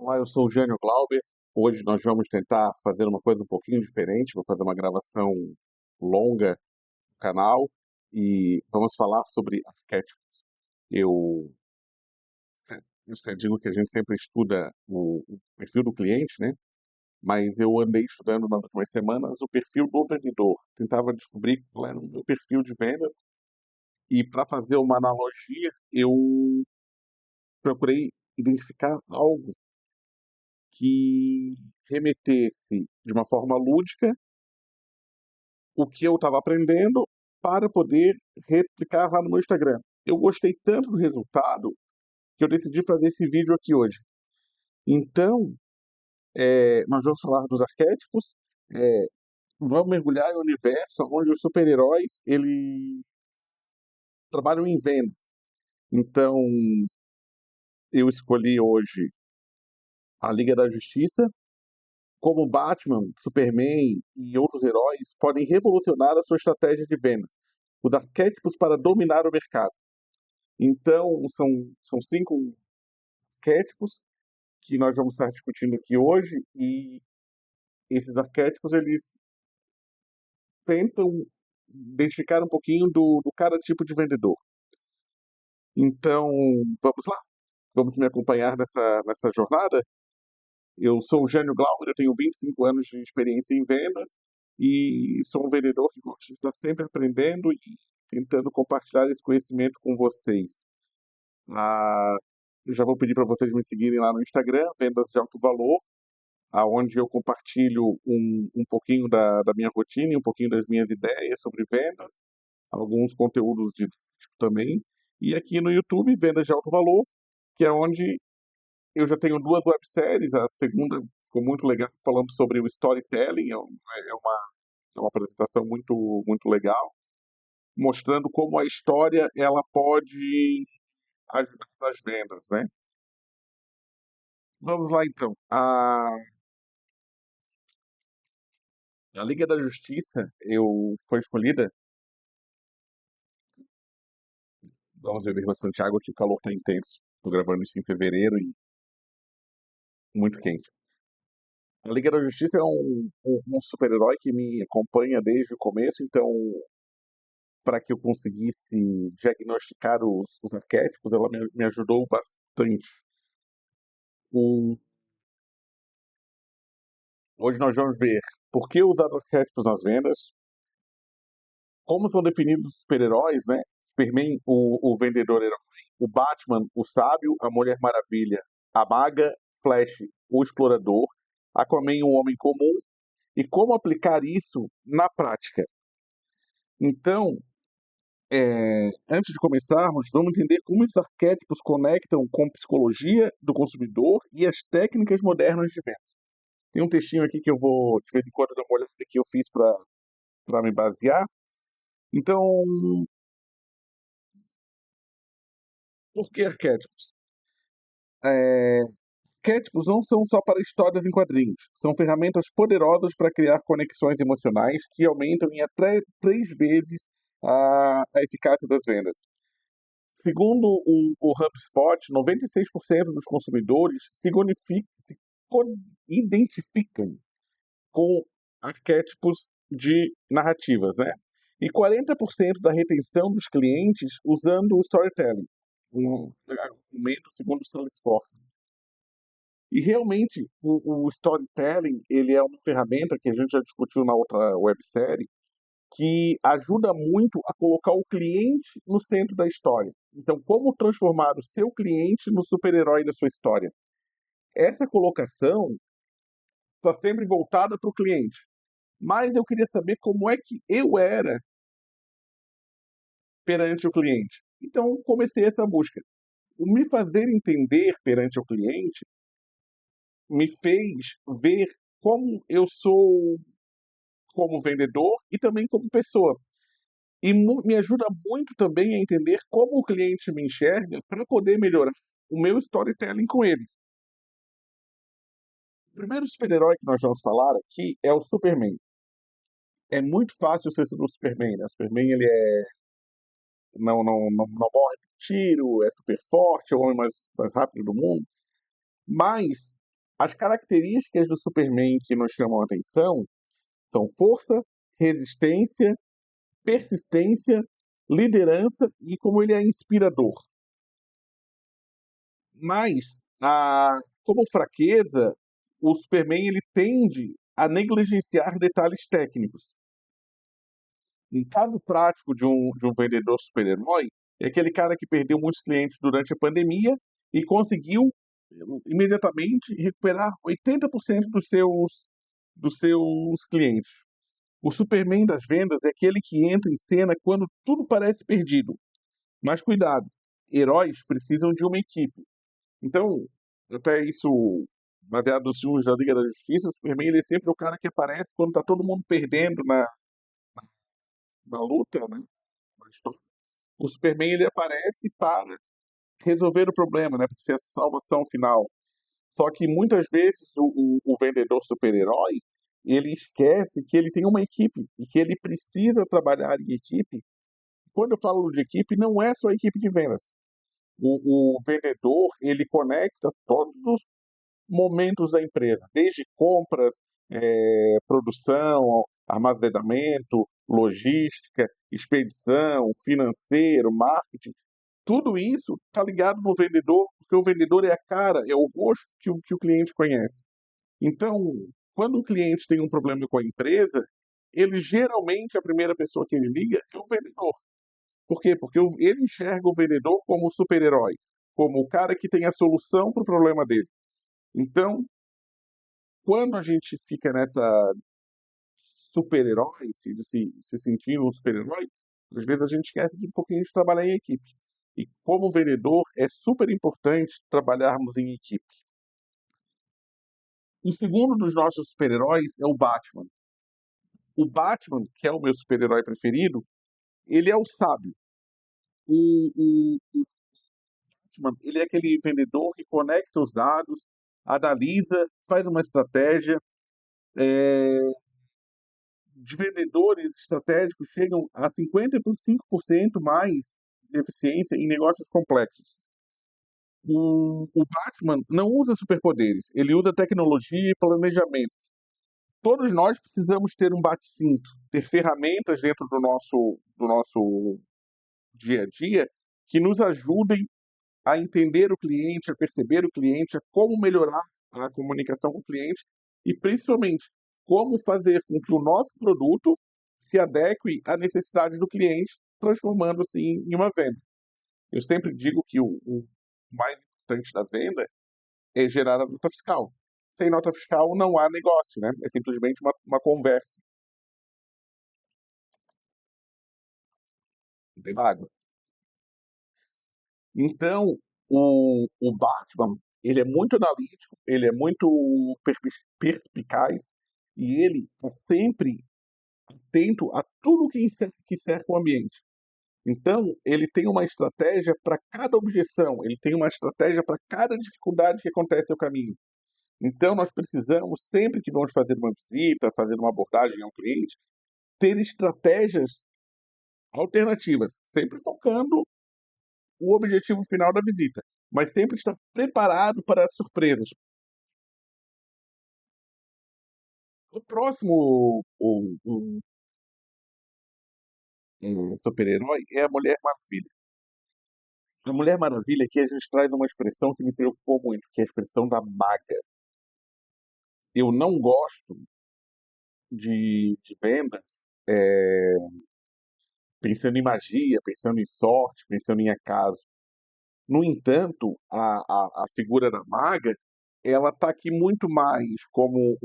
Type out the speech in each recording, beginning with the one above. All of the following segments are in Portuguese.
Olá, eu sou o Jânio Glauber. Hoje nós vamos tentar fazer uma coisa um pouquinho diferente. Vou fazer uma gravação longa no canal e vamos falar sobre arquétipos. Eu, eu digo que a gente sempre estuda o perfil do cliente, né? Mas eu andei estudando nas últimas semanas o perfil do vendedor. Tentava descobrir qual era o meu perfil de vendas e, para fazer uma analogia, eu procurei identificar algo que remetesse de uma forma lúdica o que eu estava aprendendo para poder replicar lá no meu Instagram. Eu gostei tanto do resultado que eu decidi fazer esse vídeo aqui hoje. Então, nós vamos falar dos arquétipos, é, vamos mergulhar em um universo onde os super-heróis eles trabalham em vendas. Então, eu escolhi hoje a Liga da Justiça. Como Batman, Superman e outros heróis podem revolucionar a sua estratégia de vendas, os arquétipos para dominar o mercado. Então, são 5 arquétipos que nós vamos estar discutindo aqui hoje, e esses arquétipos eles tentam identificar um pouquinho do cada tipo de vendedor. Então, vamos lá, vamos me acompanhar nessa jornada. Eu sou o Jânio Glauber, eu tenho 25 anos de experiência em vendas e sou um vendedor que gosta de estar sempre aprendendo e tentando compartilhar esse conhecimento com vocês. Ah, eu já vou pedir para vocês me seguirem lá no Instagram, Vendas de Alto Valor, aonde eu compartilho um pouquinho da minha rotina e um pouquinho das minhas ideias sobre vendas, alguns conteúdos didáticos também. E aqui no YouTube, Vendas de Alto Valor, que é onde eu já tenho 2 webséries. A segunda ficou muito legal, falando sobre o storytelling. É uma apresentação muito legal, mostrando como a história ela pode ajudar nas vendas, né? Vamos lá então. A Liga da Justiça foi escolhida. Vamos beber bastante água, que o calor está intenso. Estou gravando isso em fevereiro e muito quente. A Liga da Justiça é um super-herói que me acompanha desde o começo, então, para que eu conseguisse diagnosticar os arquétipos, ela me ajudou bastante. O- Hoje nós vamos ver por que usar arquétipos nas vendas, como são definidos os super-heróis, né? Superman, o vendedor herói, o Batman, o sábio, a Mulher Maravilha, a maga, Flash, o explorador, Aquaman, o homem comum, e como aplicar isso na prática. Então, antes de começarmos, vamos entender como esses arquétipos conectam com a psicologia do consumidor e as técnicas modernas de venda. Tem um textinho aqui que eu vou, de vez em quando, dar uma olhada que eu fiz para me basear. Então, por que arquétipos? É, Arquétipos não são só para histórias em quadrinhos, são ferramentas poderosas para criar conexões emocionais que aumentam em até 3 vezes a eficácia das vendas. Segundo o HubSpot, 96% dos consumidores identificam com arquétipos de narrativas, né? E 40% da retenção dos clientes usando o storytelling, um argumento segundo o Salesforce. E realmente o storytelling ele é uma ferramenta que a gente já discutiu na outra websérie, que ajuda muito a colocar o cliente no centro da história. Então, como transformar o seu cliente no super-herói da sua história? Essa colocação está sempre voltada para o cliente. Mas eu queria saber como é que eu era perante o cliente. Então, comecei essa busca. O me fazer entender perante o cliente me fez ver como eu sou como vendedor e também como pessoa. E me ajuda muito também a entender como o cliente me enxerga para poder melhorar o meu storytelling com ele. O primeiro super-herói que nós vamos falar aqui é o Superman. É muito fácil ser do Superman, né? O Superman ele não morre de tiro, é super forte, é o homem mais rápido do mundo. Mas As características do Superman que nos chamam a atenção são força, resistência, persistência, liderança e como ele é inspirador. Mas, como fraqueza, o Superman ele tende a negligenciar detalhes técnicos. Um caso prático de um vendedor super-herói é aquele cara que perdeu muitos clientes durante a pandemia e conseguiu imediatamente recuperar 80% dos seus clientes. O Superman das vendas é aquele que entra em cena quando tudo parece perdido. Mas cuidado, heróis precisam de uma equipe. Então, até isso, baseado nos filmes da Liga da Justiça, o Superman ele é sempre o cara que aparece quando está todo mundo perdendo na luta, né? Na história. O Superman ele aparece para resolver o problema, né? Para ser a salvação final. Só que muitas vezes o vendedor super-herói ele esquece que ele tem uma equipe e que ele precisa trabalhar em equipe. Quando eu falo de equipe, não é só a equipe de vendas. O vendedor ele conecta todos os momentos da empresa, desde compras, produção, armazenamento, logística, expedição, financeiro, marketing. Tudo isso está ligado no vendedor, porque o vendedor é a cara, é o rosto que o cliente conhece. Então, quando o cliente tem um problema com a empresa, ele geralmente, a primeira pessoa que ele liga é o vendedor. Por quê? Porque ele enxerga o vendedor como o super-herói, como o cara que tem a solução para o problema dele. Então, quando a gente fica nessa super-herói, se sentindo um super-herói, às vezes a gente esquece de um pouquinho de trabalhar em equipe. E como vendedor, é super importante trabalharmos em equipe. O segundo dos nossos super-heróis é o Batman. O Batman, que é o meu super-herói preferido, ele é o sábio. O Batman, ele é aquele vendedor que conecta os dados, analisa, faz uma estratégia. É, de vendedores estratégicos chegam a 55% mais de eficiência em negócios complexos. O Batman não usa superpoderes, ele usa tecnologia e planejamento. Todos nós precisamos ter um bate-cinto, ter ferramentas dentro do nosso dia a dia que nos ajudem a entender o cliente, a perceber o cliente, a como melhorar a comunicação com o cliente e, principalmente, como fazer com que o nosso produto se adeque à necessidade do cliente, transformando-se em uma venda. Eu sempre digo que o mais importante da venda é gerar a nota fiscal. Sem nota fiscal não há negócio, né? É simplesmente uma conversa. Tem água. Então, o Batman, ele é muito analítico, ele é muito perspicaz e ele está sempre atento a tudo que cerca o ambiente. Então, ele tem uma estratégia para cada objeção, ele tem uma estratégia para cada dificuldade que acontece no caminho. Então, nós precisamos, sempre que vamos fazer uma visita, fazer uma abordagem ao cliente, ter estratégias alternativas, sempre focando o objetivo final da visita, mas sempre estar preparado para as surpresas. O próximo super-herói é a Mulher Maravilha. A Mulher Maravilha aqui a gente traz uma expressão que me preocupou muito, que é a expressão da maga. Eu não gosto de vendas pensando em magia, pensando em sorte, pensando em acaso. No entanto, a figura da maga, ela está aqui muito mais como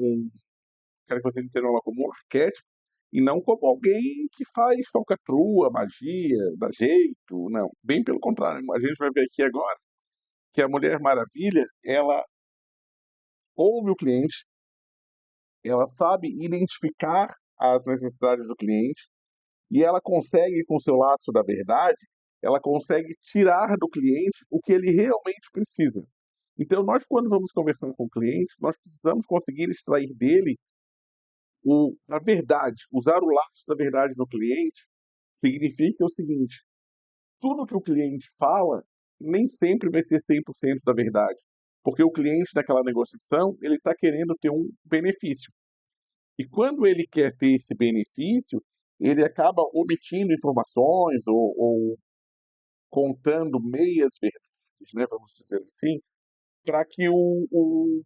quero que vocês entendam ela como um arquétipo e não como alguém que faz falcatrua, magia, dá jeito, não. Bem pelo contrário, a gente vai ver aqui agora que a Mulher Maravilha, ela ouve o cliente, ela sabe identificar as necessidades do cliente e ela consegue, com o seu laço da verdade, ela consegue tirar do cliente o que ele realmente precisa. Então, nós, quando vamos conversar com o cliente, nós precisamos conseguir extrair dele a verdade. Usar o laço da verdade no cliente significa o seguinte: tudo que o cliente fala nem sempre vai ser 100% da verdade. porque o cliente daquela negociação ele está querendo ter um benefício. E quando ele quer ter esse benefício, ele acaba omitindo informações ou contando meias verdades, né, vamos dizer assim, para que o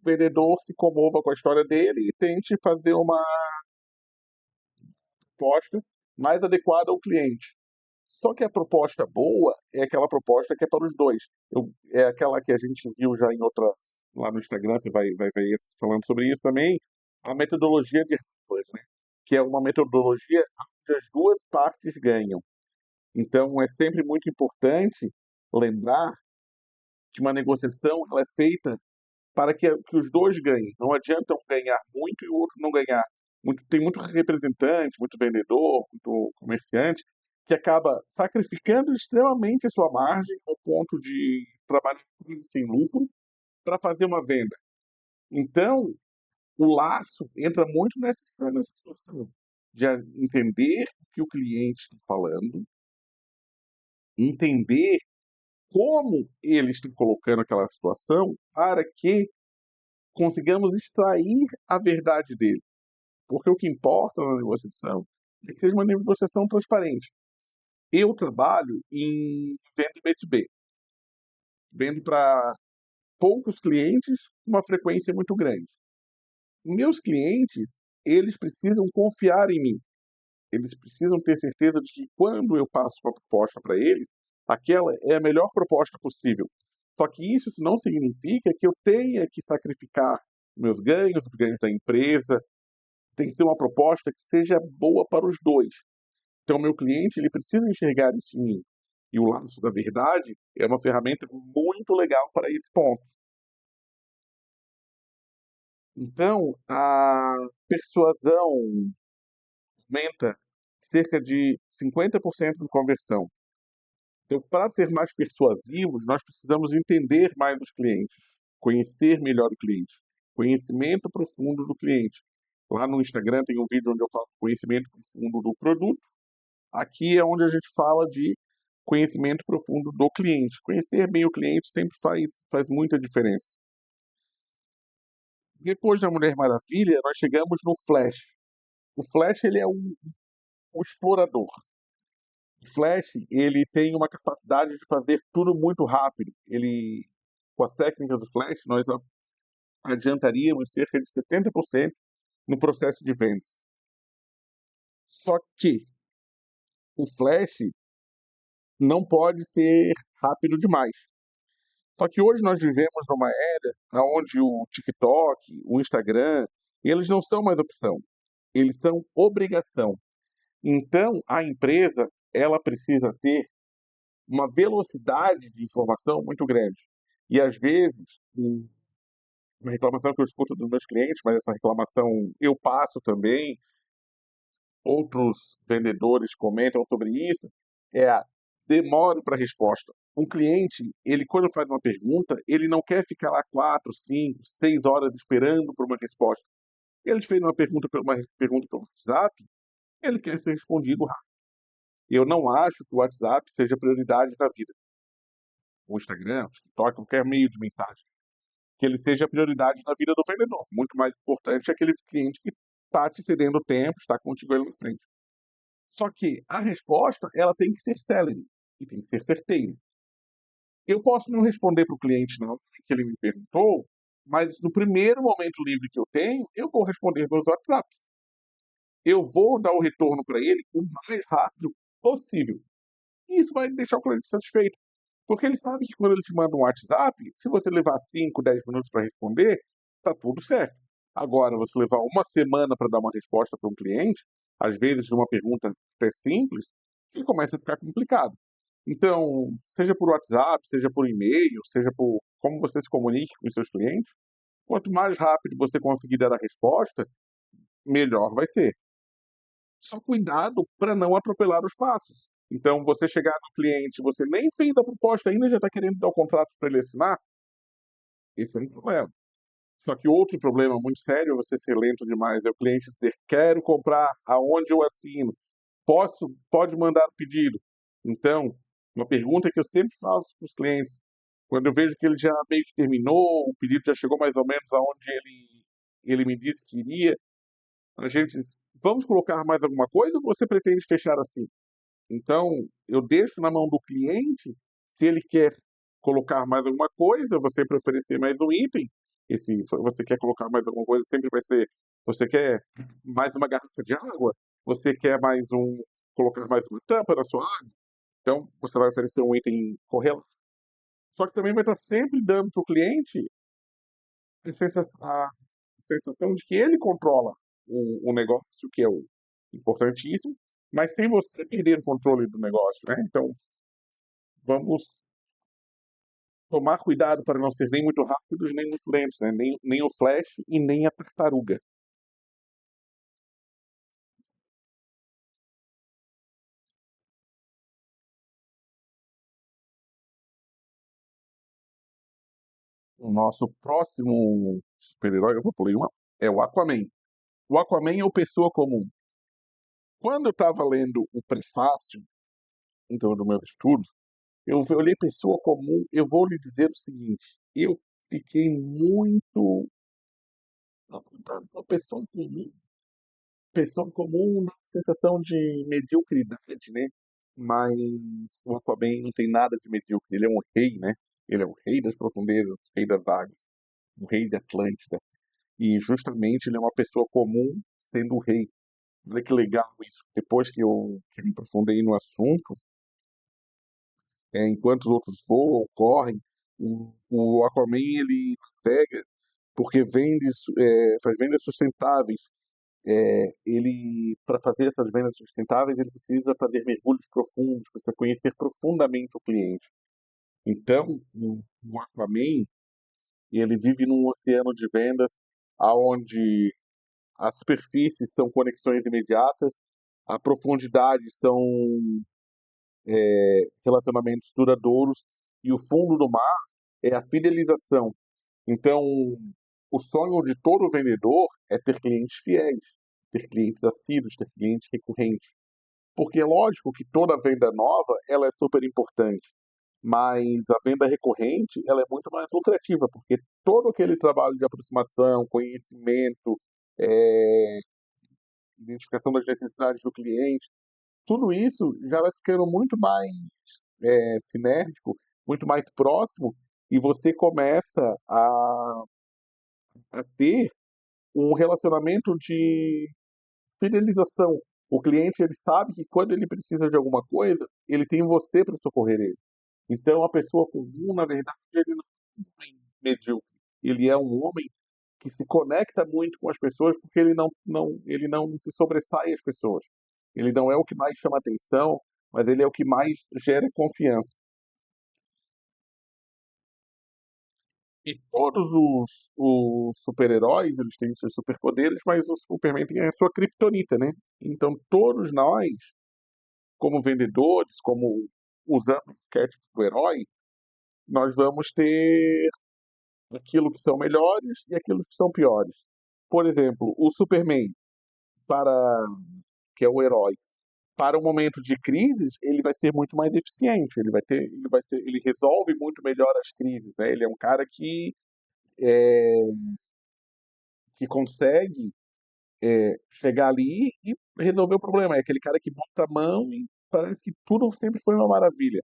vendedor se comova com a história dele e tente fazer uma proposta mais adequada ao cliente. Só que a proposta boa é aquela proposta que é para os dois. É aquela que a gente viu já em outras, lá no Instagram, você vai ver falando sobre isso também, a metodologia de Harvard, né? Que é uma metodologia onde as duas partes ganham. Então, é sempre muito importante lembrar que uma negociação ela é feita para que os dois ganhem. Não adianta um ganhar muito e o outro não ganhar. Tem muito representante, muito vendedor, muito comerciante, que acaba sacrificando extremamente a sua margem ao ponto de trabalhar sem lucro para fazer uma venda. Então, o laço entra muito nessa situação de entender o que o cliente está falando, entender como ele está colocando aquela situação para que consigamos extrair a verdade dele. Porque o que importa na negociação é que seja uma negociação transparente. Eu trabalho em venda B2B, vendo para poucos clientes com uma frequência muito grande. Meus clientes, eles precisam confiar em mim. Eles precisam ter certeza de que quando eu passo uma proposta para eles, aquela é a melhor proposta possível. Só que isso não significa que eu tenha que sacrificar meus ganhos, os ganhos da empresa. Tem que ser uma proposta que seja boa para os dois. Então, o meu cliente ele precisa enxergar isso em mim. E o laço da verdade é uma ferramenta muito legal para esse ponto. Então, a persuasão aumenta cerca de 50% de conversão. Então, para ser mais persuasivos, nós precisamos entender mais os clientes, conhecer melhor o cliente, conhecimento profundo do cliente. Lá no Instagram tem um vídeo onde eu falo conhecimento profundo do produto. Aqui é onde a gente fala de conhecimento profundo do cliente. Conhecer bem o cliente sempre faz muita diferença. Depois da Mulher Maravilha, nós chegamos no Flash. O Flash ele é um explorador. O Flash ele tem uma capacidade de fazer tudo muito rápido. Com as técnicas do Flash, nós adiantaríamos cerca de 70% no processo de vendas. Só que o Flash não pode ser rápido demais. Só que hoje nós vivemos numa era onde o TikTok, o Instagram, eles não são mais opção, eles são obrigação. Então, a empresa, ela precisa ter uma velocidade de informação muito grande. E às vezes, uma reclamação que eu escuto dos meus clientes, mas essa reclamação eu passo também, outros vendedores comentam sobre isso, é a demora para a resposta. Um cliente, ele quando faz uma pergunta, ele não quer ficar lá 4, 5, 6 horas esperando por uma resposta. Ele fez uma pergunta pelo WhatsApp, ele quer ser respondido rápido. Eu não acho que o WhatsApp seja prioridade na vida. O Instagram, o TikTok, qualquer meio de mensagem. Que ele seja prioridade na vida do vendedor. Muito mais importante é aquele cliente que está te cedendo tempo, está contigo ali na frente. Só que a resposta, ela tem que ser célere e tem que ser certeira. Eu posso não responder para o cliente na hora que ele me perguntou, mas no primeiro momento livre que eu tenho, eu vou responder meus WhatsApps. Eu vou dar o retorno para ele o mais rápido possível. E isso vai deixar o cliente satisfeito. Porque ele sabe que quando ele te manda um WhatsApp, se você levar 5, 10 minutos para responder, está tudo certo. Agora, você levar uma semana para dar uma resposta para um cliente, às vezes de uma pergunta até simples, que começa a ficar complicado. Então, seja por WhatsApp, seja por e-mail, seja por como você se comunique com os seus clientes, quanto mais rápido você conseguir dar a resposta, melhor vai ser. Só cuidado para não atropelar os passos. Então, você chegar no cliente, você nem fez a proposta ainda, já está querendo dar o contrato para ele assinar, esse é um problema. Só que outro problema muito sério é você ser lento demais, é o cliente dizer, quero comprar, aonde eu assino, pode mandar o pedido. Então, uma pergunta que eu sempre faço para os clientes, Quando eu vejo que ele já meio que terminou, o pedido já chegou mais ou menos aonde ele me disse que iria, a gente diz, vamos colocar mais alguma coisa ou você pretende fechar assim? Então, eu deixo na mão do cliente, se ele quer colocar mais alguma coisa, você sempre oferecer mais um item. E se você quer colocar mais alguma coisa, sempre vai ser, você quer mais uma garrafa de água, você quer mais colocar mais uma tampa na sua água, então você vai oferecer um item correto. Só que também vai estar sempre dando para o cliente a sensação de que ele controla o negócio, que é o importantíssimo, mas sem você perder o controle do negócio, né? Então, vamos tomar cuidado para não ser nem muito rápidos, nem muito lentos, né? Nem o Flash e nem a tartaruga. O nosso próximo super-herói, eu vou pular uma, é o Aquaman. O Aquaman é o pessoa comum. Quando eu estava lendo o prefácio, então, do meu estudo, eu olhei pessoa comum, eu vou lhe dizer o seguinte, eu fiquei muito apontado para pessoa comum na sensação de mediocridade, né? Mas o Aquaman não tem nada de medíocre, ele é um rei, né? Ele é o rei das profundezas, o rei das águas, o rei de Atlântida. E justamente ele é uma pessoa comum sendo o rei. Olha que legal isso. Depois que me aprofundei no assunto, enquanto os outros voam, correm, o Aquaman ele navega porque faz vendas sustentáveis. Ele, para fazer essas vendas sustentáveis, ele precisa fazer mergulhos profundos, precisa conhecer profundamente o cliente. Então, o Aquaman, ele vive num oceano de vendas aonde as superfícies são conexões imediatas, a profundidade são relacionamentos duradouros e o fundo do mar é a fidelização. Então, o sonho de todo vendedor é ter clientes fiéis, ter clientes assíduos, ter clientes recorrentes. Porque é lógico que toda venda nova, ela é super importante, mas a venda recorrente, ela é muito mais lucrativa, porque todo aquele trabalho de aproximação, conhecimento, eh, identificação das necessidades do cliente, tudo isso já vai ficando muito mais sinérgico, muito mais próximo, e você começa a ter um relacionamento de fidelização. O cliente ele sabe que quando ele precisa de alguma coisa, ele tem você para socorrer ele. Então, a pessoa comum, na verdade, ele não é um homem medíocre. Ele é um homem que se conecta muito com as pessoas porque ele não se sobressai às pessoas. Ele não é o que mais chama atenção, mas ele é o que mais gera confiança. E todos os super-heróis, eles têm seus superpoderes, mas o Superman tem a sua criptonita, né? Então, todos nós, como vendedores, como usando o arquétipo do herói, nós vamos ter aquilo que são melhores e aquilo que são piores. Por exemplo, o Superman, para que é o herói, para um momento de crises, ele vai ser muito mais eficiente, ele resolve muito melhor as crises, né? Ele é um cara que consegue chegar ali e resolver o problema. É aquele cara que bota a mão e parece que tudo sempre foi uma maravilha.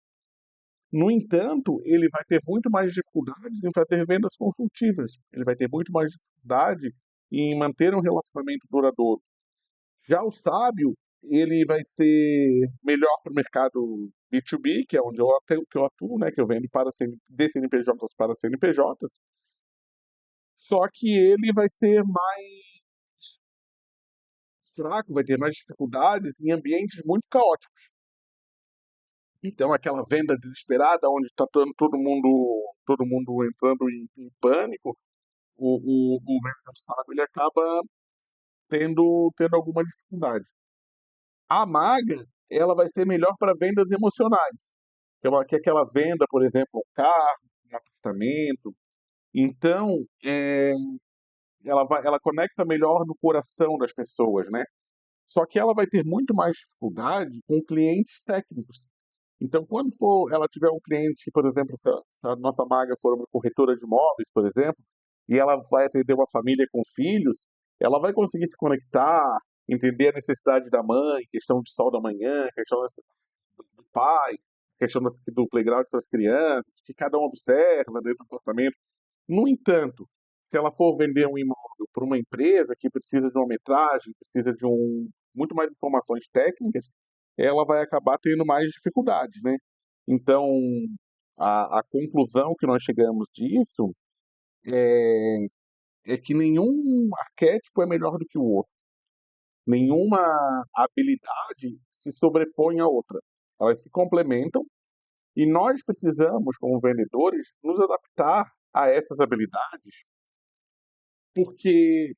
No entanto, ele vai ter muito mais dificuldades em fazer vendas consultivas. Ele vai ter muito mais dificuldade em manter um relacionamento duradouro. Já o sábio, ele vai ser melhor para o mercado B2B, que é onde que eu atuo, né, que eu vendo para de CNPJs para CNPJs, só que ele vai ser mais fraco, vai ter mais dificuldades em ambientes muito caóticos. Então, aquela venda desesperada, onde está todo mundo entrando em pânico, o vendedor sábio ele acaba tendo alguma dificuldade. A maga, ela vai ser melhor para vendas emocionais, que é aquela venda, por exemplo, um carro, um apartamento. Então, ela conecta melhor no coração das pessoas, né? Só que ela vai ter muito mais dificuldade com clientes técnicos. Então, quando ela tiver um cliente, por exemplo, se a nossa maga for uma corretora de imóveis, por exemplo, e ela vai atender uma família com filhos, ela vai conseguir se conectar, entender a necessidade da mãe, questão de sol da manhã, questão do pai, questão do playground para as crianças, que cada um observa dentro do apartamento. No entanto, se ela for vender um imóvel para uma empresa que precisa de uma metragem, precisa de muito mais informações técnicas, ela vai acabar tendo mais dificuldades, né? Então, a conclusão que nós chegamos disso é que nenhum arquétipo é melhor do que o outro. Nenhuma habilidade se sobrepõe à outra. Elas se complementam e nós precisamos, como vendedores, nos adaptar a essas habilidades, porque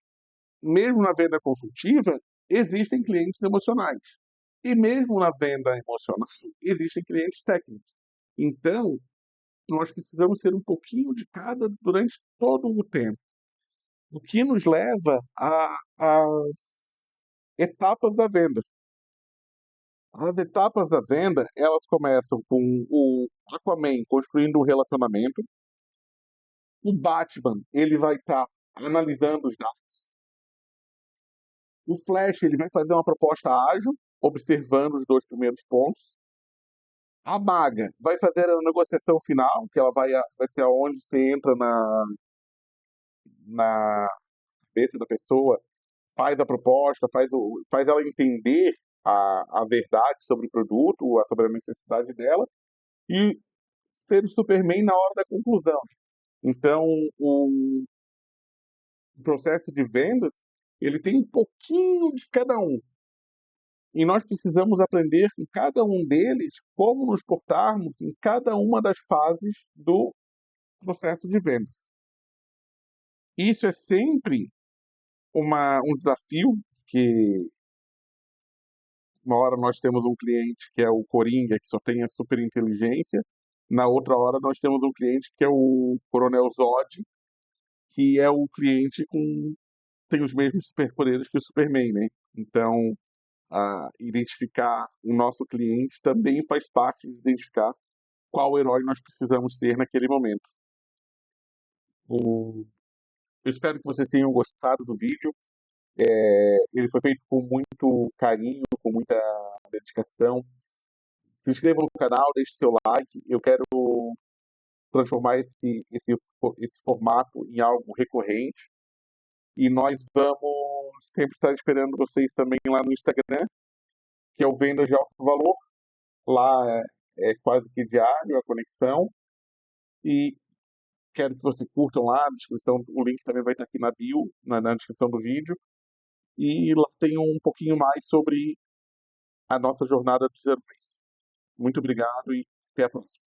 mesmo na venda consultiva, existem clientes emocionais. E mesmo na venda emocional, existem clientes técnicos. Então, nós precisamos ser um pouquinho de cada durante todo o tempo. O que nos leva às etapas da venda. As etapas da venda, elas começam com o Aquaman construindo um relacionamento. O Batman, ele vai estar analisando os dados. O Flash, ele vai fazer uma proposta ágil, observando os dois primeiros pontos. A maga vai fazer a negociação final, que vai ser aonde você entra na cabeça da pessoa, faz a proposta, faz ela entender a verdade sobre o produto, sobre a necessidade dela, e ser o Superman na hora da conclusão. Então, o processo de vendas, ele tem um pouquinho de cada um. E nós precisamos aprender em cada um deles como nos portarmos em cada uma das fases do processo de vendas. Isso é sempre um desafio, que uma hora nós temos um cliente que é o Coringa, que só tem a super inteligência, na outra hora nós temos um cliente que é o Coronel Zod, que é o cliente com tem os mesmos superpoderes que o Superman, né? Então, identificar o nosso cliente também faz parte de identificar qual herói nós precisamos ser naquele momento. Eu espero que vocês tenham gostado do vídeo. Ele foi feito com muito carinho, com muita dedicação. Se inscreva no canal, deixe seu like. Eu quero transformar esse formato em algo recorrente. E nós vamos sempre estar esperando vocês também lá no Instagram, que é o Vendas de Alto Valor. Lá é quase que diário a conexão. E quero que vocês curtam lá, na descrição, o link também vai estar aqui na bio, na descrição do vídeo. E lá tem um pouquinho mais sobre a nossa jornada dos heróis. Muito obrigado e até a próxima.